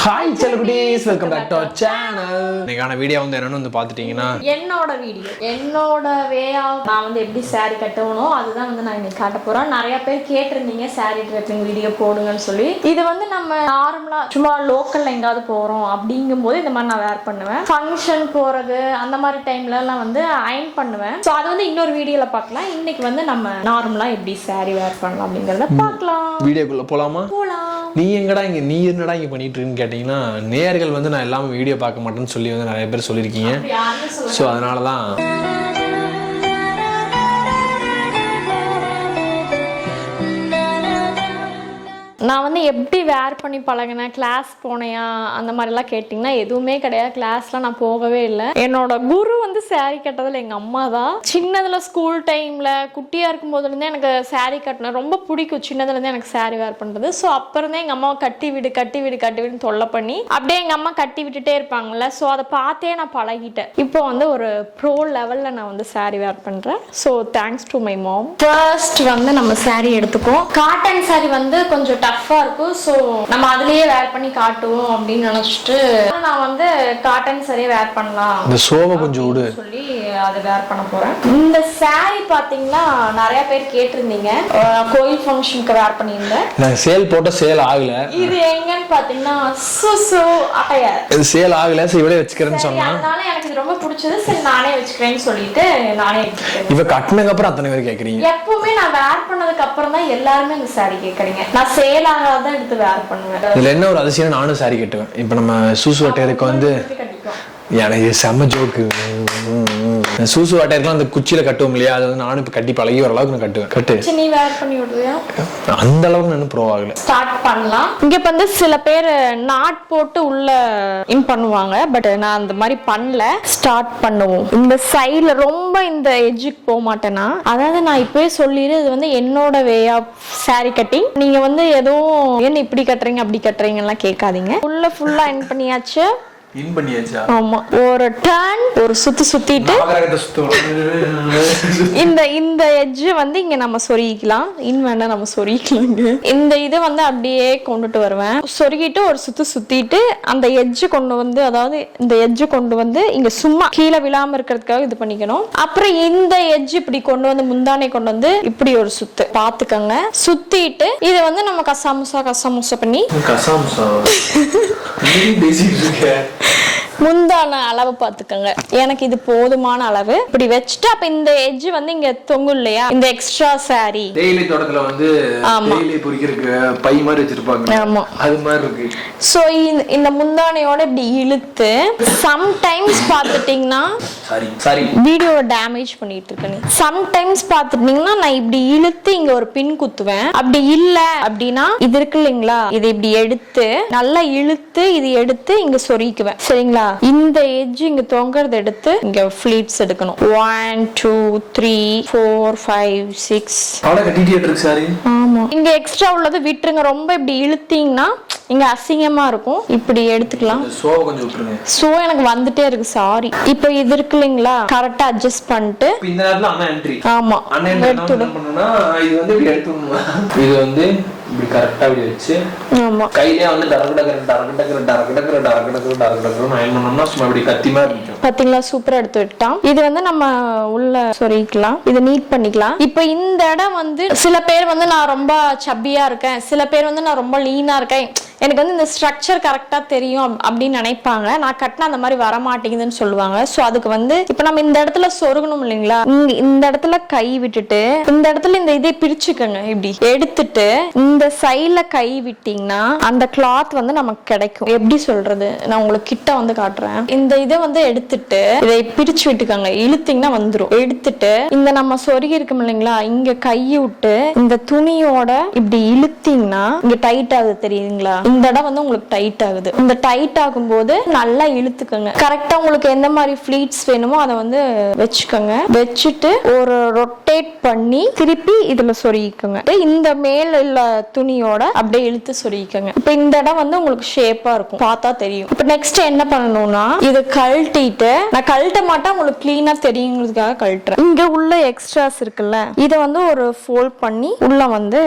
Hi celebrities, welcome back to our channel. இன்னைக்கான video வந்து என்னன்னு வந்து பாத்துட்டீங்கன்னா என்னோட வேயா நான் வந்து எப்படி saree கட்டணும் அதுதான் வந்து நான் இன்னைக்கு காட்ட போறேன். நிறைய பேர் கேட்டிருந்தீங்க saree draping வீடியோ போடுங்கன்னு சொல்லி. இது வந்து நம்ம நார்மலா சும்மா லோக்கல்ல எங்காவது போறோம் அப்படிங்கும்போது இந்த மாதிரி நான் வேர் பண்ணுவேன். ஃபங்க்ஷன் போறது அந்த மாதிரி டைம்ல எல்லாம் வந்து அயன் பண்ணுவேன். ஸோ அது வந்து இன்னொரு வீடியோல பார்க்கலாம். இன்னைக்கு வந்து நம்ம நார்மலா எப்படி saree வேர் பண்ணலாம் அப்படிங்கறத பார்க்கலாம். வீடியோக்குள்ள போலாமா? நீ என்னடா இங்க பண்ணிட்டு இருக்கீன்னு கேட்டீங்கன்னா நேயர்கள் வந்து நான் எல்லாமே வீடியோ பார்க்க மாட்டேன்னு சொல்லி வந்து நிறைய பேர் சொல்லியிருக்கீங்க. ஸோ அதனாலதான் நான் வந்து எப்படி வேர் பண்ணி பழகினேன், கிளாஸ் போனையா அந்த மாதிரிலாம் கேட்டிங்கன்னா எதுவுமே கிடையாது. கிளாஸ்லாம் நான் போகவே இல்லை. என்னோட குரு வந்து saree கட்டதில் எங்கள் அம்மா தான். சின்னதில் ஸ்கூல் டைமில் குட்டியாக இருக்கும் போதுலேருந்தே எனக்கு saree கட்டினேன் ரொம்ப பிடிக்கும். சின்னதுலேருந்தே எனக்கு saree வேர் பண்ணுறது. ஸோ அப்போ இருந்தே எங்கள் அம்மாவை கட்டி விடுன்னு தொல்லை பண்ணி அப்படியே எங்கள் அம்மா கட்டி விட்டுட்டே இருப்பாங்கல்ல. ஸோ அதை பார்த்தே நான் பழகிட்டேன். இப்போ வந்து ஒரு ப்ரோ லெவலில் நான் வந்து saree வேர் பண்ணுறேன். So thanks to my mom. First வந்து நம்ம saree எடுத்துக்கோம். காட்டன் saree வந்து கொஞ்சம் டஃப்பா இருக்கும். ஸோ நம்ம அதுலயே வேர் பண்ணி காட்டுவோம் அப்படின்னு நினைச்சிட்டு நான் வந்து காட்டன் saree வேர் பண்ணலாம். இந்த சோவை கொஞ்சம் விடு சொல்லி அதை வேர் பண்ண போறேன். இந்த saree பாத்தீங்கன்னா நிறைய பேர் கேட்டிருந்தீங்க. கோயில் ஃபங்க்ஷனுக்கு வேர் பண்ணியிருந்தேன். நான் சேல் போட்ட சேல் ஆகல. இது எங்கன்னு பாத்தீங்கன்னா சுசு அட்டையா இது சேல் ஆகல. சரி இவளே வச்சுக்கிறேன்னு சொன்னா. அதனால எனக்கு இது ரொம்ப பிடிச்சது. சரி நானே வச்சுக்கிறேன்னு சொல்லிட்டு நானே வச்சுக்கிறேன். இவ கட்டினதுக்கு அப்புறம் அத்தனை பேர் கேக்குறீங்க. எப்பவுமே நான் வேர் பண்ணதுக்கு அப்புறம் தான் எல்லாருமே இந்த saree கேக்குறீங்க. நான் சேல் ஆகாதான் எடுத்து வேர் பண்ணுவேன். இதுல என்ன ஒரு அதிசயம், நானும் saree கட்டுவேன். இப்ப நம்ம சூசு வட்டையருக்கு வந்து எனக்கு செம்ம ஜோக்கு. சூசு வாட்டையருக்குலாம் அந்த குச்சியில கட்டுவோம் இல்லையா, அது வந்து நானும் இப்ப கட்டி பழகி ஓரளவுக்கு நான் கட்டுவேன். கட்டு நீ வேர் பண்ணி விடுறியா? அந்த அளவுக்கு நான் ப்ரோ ஆகல. ஸ்டார்ட் பண்ணலாம். இங்க வந்து சில பேர் நாட் போட்டு உள்ள இன் பண்ணுவாங்க. பட் நான் அந்த மாதிரி பண்ணல. ஸ்டார்ட் பண்ணுவோம். இந்த சைடுல ரொம்ப இந்த எட்ஜுக்கு போக மாட்டேன்னா, அதாவது நான் இப்பவே சொல்லிடு, இது வந்து என்னோட வே ஆஃப் saree கட்டிங். நீங்க வந்து எதுவும் என்ன இப்படி கட்டுறீங்க அப்படி கட்டுறீங்க எல்லாம் கேட்காதீங்க. ஃபுல்லா இன் பண்ணியாச்சு. இன் பண்ணியாச்சா? ஆமா. ஒரு டர்ன் ஒரு சுத்திட்டு இந்த எட்ஜ் வந்து இங்க நம்ம சொருகிக்கலாம். இன் வேண்டாம், நம்ம சொருகிக்கலாங்க. இந்த இது வந்து அப்படியே கொண்டுட்டு வருவேன். சொருகிட்டு ஒரு சுத்திட்டு அந்த எட்ஜ் கொண்டு வந்து, அதாவது இந்த எட்ஜ் கொண்டு வந்து இங்க சும்மா கீழே விழாம இருக்கிறதுக்காக இது பண்ணிக்கணும். அப்புறம் இந்த எட்ஜ் இப்படி கொண்டு வந்து முந்தானை கொண்டு வந்து இப்படி ஒரு சுத்து பாத்துக்கங்க. சுத்திட்டு இதை வந்து நம்ம கசாமுசா பண்ணி முந்தான அளவு பாத்துக்கங்க. எனக்கு இது போதுமான அளவு. இப்படி வச்சுட்டு அப்ப இந்த எட்ஜ் வந்து இங்க தொங்கும் இல்லையா, இந்த எக்ஸ்ட்ரா saree டெய்லி தோட்டத்துல வந்து டெய்லி பொரிக்கிறதுக்கு பை மாதிரி வச்சிருப்பாங்க. ஆமா, அது மாதிரி இருக்கு. சோ இந்த முந்தானையோட இப்படி இழுத்து சம்டைம்ஸ் பாத்துட்டீங்கன்னா சாரி வீடியோவை டேமேஜ் பண்ணிட்டு இருக்கேன். சம்டைம்ஸ் பாத்துட்டீங்கன்னா நான் இப்படி இழுத்து இங்க ஒரு பின் குத்துவேன். அப்படி இல்ல அப்படின்னா இது இருக்கு இல்லைங்களா, இதை இப்படி எடுத்து நல்லா இழுத்து இது எடுத்து இங்க சொருகிக்குவேன். சரிங்களா? இந்த எட்ஜ் இங்க தொங்கறத எடுத்து இங்க ஃப்ளீட்ஸ் எடுக்கணும். 1 2 3 4 5 6 அட கட்டிட்டே இருக்கு சாரி. ஆமா. இங்க எக்ஸ்ட்ரா உள்ளது விட்டுருங்க. ரொம்ப இப்படி இழுத்தீங்கன்னா இங்க அசிங்கமா இருக்கும். இப்படி எடுத்துக்கலாம். சோவை கொஞ்சம் விட்டுருங்க. சோ எனக்கு வந்துட்டே இருக்கு. சாரி. இப்போ இது இருக்கு இல்லைங்களா, கரெக்டா அட்ஜஸ்ட் பண்ணிட்டு இந்த நேரத்துல அண்ணா என்ட்ரி. ஆமா, அண்ணா என்ன பண்ணனும்னா இது வந்து இப்படி எடுத்துறணும். இது வந்து இப்படி கரெக்ட்டா இப்படி வச்சு ஆமா கையிலே வந்து டரகடகர அயன் பண்ணோம்னா சும்மா இப்படி கத்தி மாதிரி இருக்கும். பாத்தீங்களா, சூப்பரா எடுத்து விட்டான். இது வந்து நம்ம உள்ள சொருகிக்கலாம். இது நீட் பண்ணிக்கலாம். இப்போ இந்த இடம் வந்து சில பேர் வந்து நான் ரொம்ப சப்பியா இருக்கேன், சில பேர் வந்து நான் ரொம்ப லீனா இருக்கேன், எனக்கு வந்து இந்த ஸ்ட்ரக்சர் கரெக்டா தெரியும் அப்படின்னு நினைப்பாங்க. நான் கட்டினா அந்த மாதிரி வர மாட்டேங்குதுன்னு சொல்லுவாங்க. சோ அதுக்கு வந்து இப்ப நம்ம இந்த இடத்துல சொருகணும் இல்லைங்களா, இந்த இடத்துல கை விட்டுட்டு இந்த இடத்துல இந்த இதை பிரிச்சுக்கோங்க. இப்படி எடுத்துட்டு இந்த சைட்ல கை விட்டீங்கன்னா அந்த கிளாத் வந்து நமக்கு கிடைக்கும். எப்படி சொல்றது, நான் உங்களுக்கு கிட்ட வந்து காட்டுறேன். இந்த இதை வந்து எடுத்துட்டு இதை பிரிச்சு விட்டுக்கோங்க. இழுத்தீங்கன்னா வந்துடும். எடுத்துட்டு இந்த நம்ம சொருகி இருக்கும் இல்லைங்களா, இங்க கையை விட்டு இந்த துணியோட இப்படி இழுத்தீங்கன்னா இங்க டைட் ஆகுது தெரியுதுங்களா. இந்த இடம் வந்து உங்களுக்கு டைட் ஆகுது. இந்த டைட் ஆகும்போது நல்லா இழுத்துக்கோங்க. கரெக்டா உங்களுக்கு எந்த மாதிரி ஃப்ளீட்ஸ் வேணுமோ அதை வந்து வச்சுக்கோங்க. வச்சுட்டு ஒரு ரொட்டேட் பண்ணி திருப்பி இதுல சொருகிக்கோங்க. இந்த மேல உள்ள துணியோட அப்படியே இழுத்து சொருகிக்கோங்க. இப்ப இந்த இடம் வந்து உங்களுக்கு ஷேப்பா இருக்கும், பார்த்தா தெரியும். இப்ப நெக்ஸ்ட் என்ன பண்ணணும்னா இது கழட்டிட்டு, நான் கழட்ட மாட்டேன் உங்களுக்கு கிளீனா தெரியுங்கிறதுக்காக கழட்டுறேன். இங்க உள்ள எக்ஸ்ட்ராஸ் இருக்குல்ல, இதை வந்து ஒரு ஃபோல்ட் பண்ணி உள்ள வந்து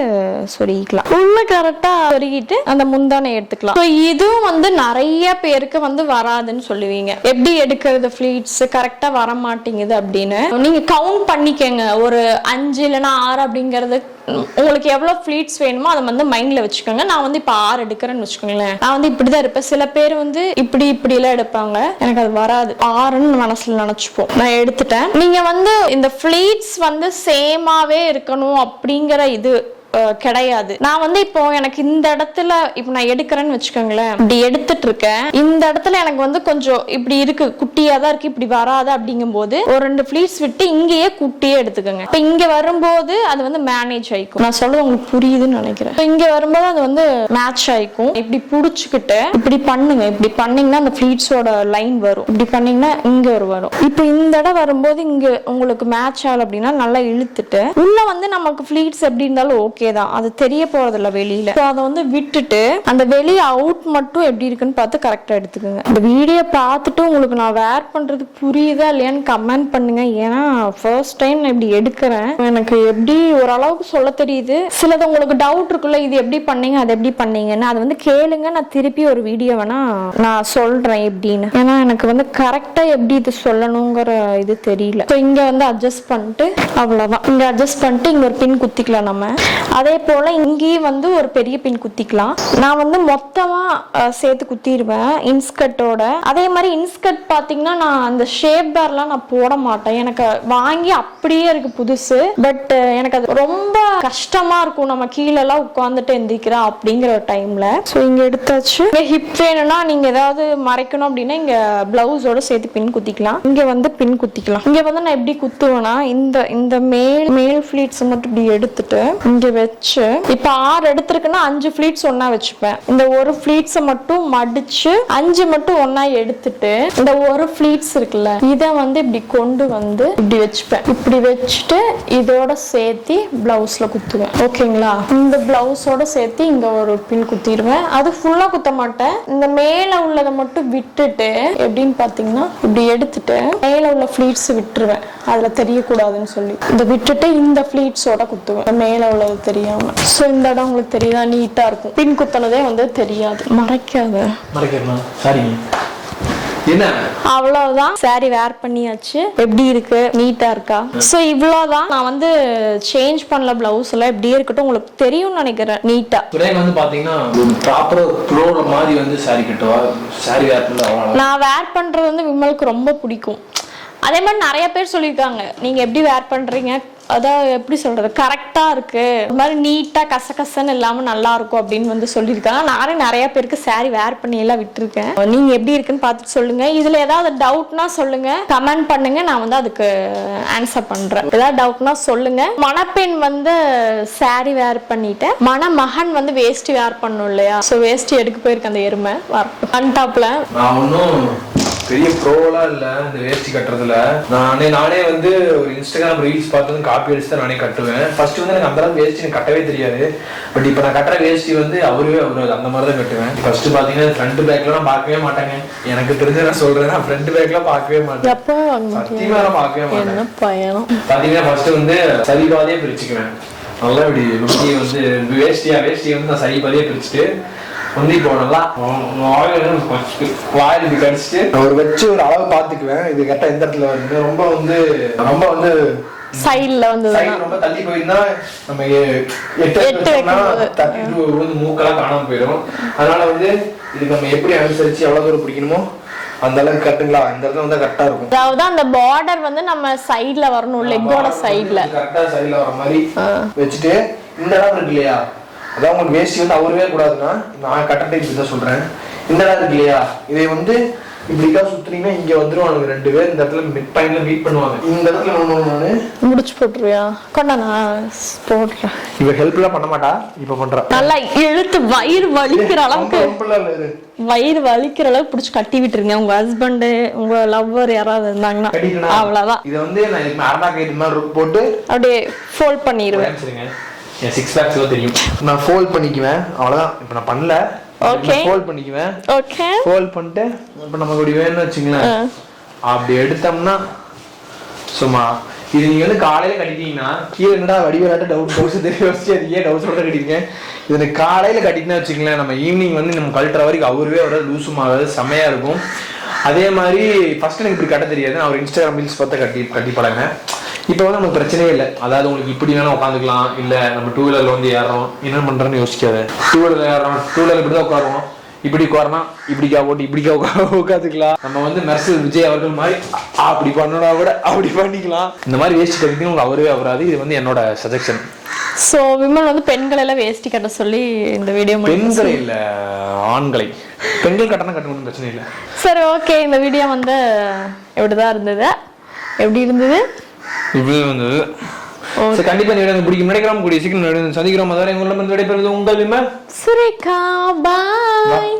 சொருகிக்கலாம். உள்ள கரெக்டா சொருகிட்டு அந்த முந்த முந்தானை எடுத்துக்கலாம். இதுவும் வந்து நிறைய பேருக்கு வந்து வராதுன்னு சொல்லுவீங்க, எப்படி எடுக்கிறது ஃபிளீட்ஸ் கரெக்டா வர மாட்டேங்குது அப்படின்னு. நீங்க கவுண்ட் பண்ணிக்கங்க, ஒரு 5 இல்லைன்னா 6 அப்படிங்கறது உங்களுக்கு எவ்வளவு ஃபிளீட்ஸ் வேணுமோ அதை வந்து மைண்ட்ல வச்சுக்கோங்க. நான் வந்து இப்ப 6 எடுக்கிறேன்னு வச்சுக்கோங்களேன். நான் வந்து இப்படிதான் இருப்பேன். சில பேர் வந்து இப்படி எல்லாம் எடுப்பாங்க, எனக்கு அது வராது. 6ன்னு மனசுல நினைச்சுப்போம். நான் எடுத்துட்டேன். நீங்க வந்து இந்த ஃபிளீட்ஸ் வந்து சேமாவே இருக்கணும் அப்படிங்கிற இது கிடையாது. நான் வந்து இப்போ எனக்கு இந்த இடத்துல இப்போ நான் எடுக்கிறேன்னு வச்சுக்கோங்களேன், இப்படி எடுத்துட்டு இருக்கேன். இந்த இடத்துல எனக்கு வந்து கொஞ்சம் இப்படி இருக்கு, குட்டியா தான் இருக்கு, இப்படி வராது. அப்படிங்கும் போது ஒரு 2 ஃபிளீட்ஸ் விட்டு இங்கேயே குட்டியே எடுத்துக்கோங்க. இப்போ இங்க வரும்போது அது வந்து மேனேஜ் ஆயிக்கும். நான் சொல்றது உங்களுக்கு புரியுதுன்னு நினைக்கிறேன். இங்க வரும்போது அது வந்து மேட்ச் ஆயிக்கும். இப்படி புடிச்சுக்கிட்டு இப்படி பண்ணுங்க. இப்படி பண்ணீங்கன்னா அந்த ஃபிளீட்ஸோட லைன் வரும். இப்படி பண்ணீங்கன்னா இங்க வரும். இப்போ இந்த இடம் வரும்போது இங்க உங்களுக்கு மேட்ச் ஆகல அப்படின்னா நல்லா இழுத்துட்டு உள்ள வந்து நமக்கு ஃபிளீட்ஸ் எப்படி இருந்தாலும் ஓகே தான், அது தெரிய போறதில்ல வெளியில. அதை வந்து விட்டுட்டு அந்த வெளிய அவுட் மட்டும் எப்படி இருக்குன்னு பார்த்து கரெக்டா எடுத்துக்கோங்க. இந்த வீடியோ பார்த்துட்டு உங்களுக்கு நான் வேர் பண்றது புரியுதா இல்லையான்னு கமெண்ட் பண்ணுங்க. ஏன்னா ஃபர்ஸ்ட் டைம் நான் இப்படி எடுக்கிறேன், எனக்கு எப்படி ஓரளவுக்கு சொல்ல தெரியுது. சிலது உங்களுக்கு டவுட் இருக்குல்ல, இது எப்படி பண்ணீங்க அது எப்படி பண்ணீங்கன்னு, அது வந்து கேளுங்க. நான் திருப்பி ஒரு வீடியோ வேணா நான் சொல்றேன் எப்படின்னு. ஏன்னா எனக்கு வந்து கரெக்டா எப்படி இது சொல்லணுங்கிற இது தெரியல. இங்க வந்து அட்ஜஸ்ட் பண்ணிட்டு அவ்வளவுதான். இங்க அட்ஜஸ்ட் பண்ணிட்டு இங்க ஒரு பின் குத்திக்கலாம் நம்ம. அதே போல இங்கேயும் வந்து ஒரு பெரிய பின் குத்திக்கலாம். நான் வந்து மொத்தமா சேர்த்து குத்திடுவேன் இன்ஸ்கர்ட்டோட. அதே மாதிரி இன்ஸ்கர்ட் பாத்தீங்கன்னா நான் அந்த ஷேப் பேர்லாம் நான் போட மாட்டேன். எனக்கு வாங்கி அப்படியே இருக்கு புதுசு. பட் எனக்கு அது ரொம்ப கஷ்டமா இருக்கும், நம்ம கீழெல்லாம் உட்காந்துட்டு எந்திரிக்கிறோம் அப்படிங்கிற ஒரு டைம்ல. ஸோ இங்க எடுத்தாச்சு. ஹிப் வேணும்னா நீங்க ஏதாவது மறைக்கணும் அப்படின்னா இங்க பிளவுஸோட சேர்த்து பின் குத்திக்கலாம். இங்க வந்து பின் குத்திக்கலாம். இங்க வந்து நான் எப்படி குத்துவேன்னா இந்த மேல் ஃபிளீட்ஸ் மட்டும் இப்படி எடுத்துட்டு இங்க வச்சு, இப்ப 6 எடுத்திருக்குன்னா 5 ஃபிளீட்ஸ் ஒன்னா வச்சுப்பேன். இந்த ஒரு ஃபிளீட்ஸை மட்டும் மடிச்சு 5 மட்டும் ஒன்னா எடுத்துட்டு இந்த ஒரு ஃபிளீட்ஸ் இருக்குல்ல இதை வந்து இப்படி கொண்டு வந்து இப்படி வச்சுப்பேன். இப்படி வச்சுட்டு இதோட சேர்த்து பிளவுஸ்ல குத்துவேன். ஓகேங்களா? இந்த பிளவுஸோட சேர்த்து இங்க ஒரு பின் குத்திடுவேன். அது ஃபுல்லா குத்த மாட்டேன், இந்த மேல உள்ளதை மட்டும் விட்டுட்டு எப்படின்னு பாத்தீங்கன்னா இப்படி எடுத்துட்டு மேல உள்ள ஃபிளீட்ஸ் விட்டுருவேன், அதுல தெரியக்கூடாதுன்னு சொல்லி. இதை விட்டுட்டு இந்த ஃபிளீட்ஸோட குத்துவேன், மேல உள்ளது தெரியாம. சோ இந்த இடம் உங்களுக்கு தெரியுதா, நீட்டா இருக்கும். பின் குத்தனதே வந்து தெரியாது. மறைக்காத சாரி. என்ன அவ்வளவுதான். சாரி வேர் பண்ணியாச்சு. எப்படி இருக்கு, நீட்டா இருக்கா? சோ இவ்வளவுதான். நான் வந்து சேஞ்ச் பண்ணல பிளவுஸ் எல்லாம், இப்படியே இருக்கட்டும். உங்களுக்கு தெரியும்னு நினைக்கிறேன் நீட்டா. வந்து பாத்தீங்கன்னா ப்ராப்பரா ப்ளோல மாதிரி வந்து சாரி கட்டுவா. சாரி வேர் பண்ணல. நான் வேர் பண்றது வந்து விமலுக்கு ரொம்ப பிடிக்கும். அதே மாதிரி நிறைய பேர் சொல்லியிருக்காங்க, நீங்க எப்படி வேர் பண்றீங்க, அதான் எப்படி சொல்றது, கரெக்டா இருக்கு, ஒரு மாதிரி நீட்டா கசகசன்னு இல்லாம நல்லா இருக்கும் அப்படின்னு வந்து சொல்லியிருக்காங்க. நானும் நிறைய பேருக்கு சாரி வேர் பண்ணி எல்லாம் விட்டுருக்கேன். நீங்க எப்படி இருக்குன்னு பார்த்துட்டு சொல்லுங்க. இதுல ஏதாவது டவுட்னா சொல்லுங்க, கமெண்ட் பண்ணுங்க, நான் வந்து அதுக்கு ஆன்சர் பண்றேன். ஏதாவது டவுட்னா சொல்லுங்க. மணப்பெண் வந்து சாரி வேர் பண்ணிட்டு மணமகன் வந்து வேஷ்டி வேர் பண்ணும் இல்லையா, சோ வேஷ்டி எடுக்க போயிருக்க அந்த எருமை அன்டாப்ல. நான் ஒன்னும் பெரிய ப்ரோவெல்லாம் இல்ல இந்த வேஷ்டி கட்டுறதுல. நானே வந்து ஒரு இன்ஸ்டாகிராம் ரீல்ஸ் பார்த்ததும் காப்பி அடிச்சு தான் நானே கட்டுவேன். ஃபர்ஸ்ட் வந்து எனக்கு அந்த அளவுக்கு வேஷ்டி எனக்கு கட்டவே தெரியாது. பட் இப்போ நான் கட்டுற வேஷ்டி வந்து அவரு அந்த மாதிரி தான் கட்டுவேன். ஃபர்ஸ்ட் பாத்தீங்கன்னா ஃப்ரண்ட் பேக்லாம் பார்க்கவே மாட்டாங்க. எனக்கு தெரிஞ்ச நான் சொல்றேன், நான் ஃப்ரண்ட் பேக்லாம் பார்க்கவே மாட்டேன், சத்தியமா பார்க்கவே மாட்டேன். பாத்தீங்கன்னா ஃபர்ஸ்ட் வந்து சரி பாதியே பிரிச்சுக்குவேன். நல்லா இப்படி லுங்கி வந்து வேஷ்டியை வந்து நான் சரி பாதியே பிரிச்சுட்டு வந்து இப்போ நல்லா வாயில் இப்படி கடிச்சிட்டு ஒரு வச்சு ஒரு அளவு பார்த்துக்குவேன். இது கரெக்டாக எந்த இடத்துல வருது. ரொம்ப வந்து சைடுல வந்து ரொம்ப தள்ளி போயிருந்தா நம்ம தட்டிட்டு மூக்கெல்லாம் காணாம போயிடும். அதனால வந்து இதுக்கு நம்ம எப்படி அனுசரிச்சு எவ்வளவு தூரம் பிடிக்கணுமோ அந்த அளவுக்கு கட்டுங்களா, இந்த இடத்துல வந்து கரெக்டா இருக்கும். அதாவது அந்த பார்டர் வந்து நம்ம சைடுல வரணும், லெக்கோட சைடுல கரெக்டா சைடுல வர மாதிரி வச்சுட்டு இந்த இடம் இருக்கு இல்லையா, அதான் உங்களுக்கு வேஷ்டி வந்து அவருவே கூடாதுன்னா நான் கட்டட்டை இப்படிதான் சொல்றேன். இந்த இடம் இருக்கு இல்லையா, இதை வந்து இப்படிதான் சுத்துறீங்கன்னா இங்க வந்துருவாங்க 2 பேர். இந்த இடத்துல மிட் பாயிண்ட்ல மீட் பண்ணுவாங்க. இந்த இடத்துல நானு முடிச்சு போட்டுருவியா? கொண்டா நான் போடுறேன். இவ ஹெல்ப்லாம் பண்ண மாட்டா, இப்ப பண்றா. நல்லா இழுத்து வயிறு வலிக்கிற அளவுக்கு புடிச்சு கட்டி விட்டுருங்க. உங்க ஹஸ்பண்ட் உங்க லவ்வர் யாராவது இருந்தாங்கன்னா அவ்வளவுதான். இதை வந்து நான் அரண்டா கைட்டு மாதிரி போட்டு அப்படியே ஃபோல்ட் பண்ணிடுவேன். என் 6 பேக்ஸ் தெரியும், நான் ஃபோல்ட் பண்ணிக்குவேன். அவ்வளவுதான். இப்ப நான் பண்ணல. ஓகே, ஃபோல்ட் பண்ணிக்குவேன். ஓகே, ஃபோல்ட் பண்ணிட்டு இப்ப நமக்கு இப்படி வேணும்னு வச்சுங்களேன், அப்படி எடுத்தோம்னா சும்மா இது நீங்க வந்து காலையில கட்டிட்டீங்கன்னா கீழே என்னடா வடிவலாட்ட டவுஸ் தெரிய வச்சு அது ஏன் டவுஸோட கட்டிருக்கேன். இது காலையில கட்டிட்டுனா வச்சுக்கலாம், நம்ம ஈவினிங் வந்து நம்ம கழட்டுற வரைக்கும் அவருவே வர லூசுமாகாது, செம்மையா இருக்கும். அதே மாதிரி ஃபர்ஸ்ட் எனக்கு இப்படி கட்ட தெரியாது, நான் ஒரு இன்ஸ்டாகிராம் ரீல்ஸ் பார்த்து கட்டி பழகினேன். இப்போ வந்து நமக்கு பிரச்சனையே இல்லை. அதாவது உங்களுக்கு இப்படி வேணா உட்காந்துக்கலாம், இல்லை நம்ம டூ வீலர்ல வந்து ஏறோம் என்ன பண்றோன்னு யோசிக்காது. டூ வீலர்ல ஏறோம், டூ வீலர் இப்படி தான் உட்காருவோம், இப்படி உட்காரனா இப்படிக்கா போட்டு இப்படிக்கா உட்காந்துக்கலாம். நம்ம வந்து மெர்சல் விஜய் அவர்கள் மாதிரி அப்படி பண்ணனா கூட அப்படி பண்ணிக்கலாம். இந்த மாதிரி வேஸ்ட் கட்டிட்டு உங்களுக்கு அவரே வராது. இது வந்து என்னோட சஜஷன். ஸோ விமல் வந்து பெண்கள் எல்லாம் வேஷ்டி கட்ட சொல்லி இந்த வீடியோ பெண்களை இல்ல ஆண்களை, பெண்கள் கட்டணம் கட்டணும் பிரச்சனை இல்லை. சரி ஓகே, இந்த வீடியோ வந்து எப்படிதான் இருந்தது, எப்படி இருந்தது இப்படி வந்தது. கண்டிப்பா பிடிக்கும் நினைக்கிறோம். கூடிய சீக்கிரம் சந்திக்கிறோம். அதாவது உங்களிடம் விடைபெறுவது உங்கள் விமல், சுரேகா. பாய்.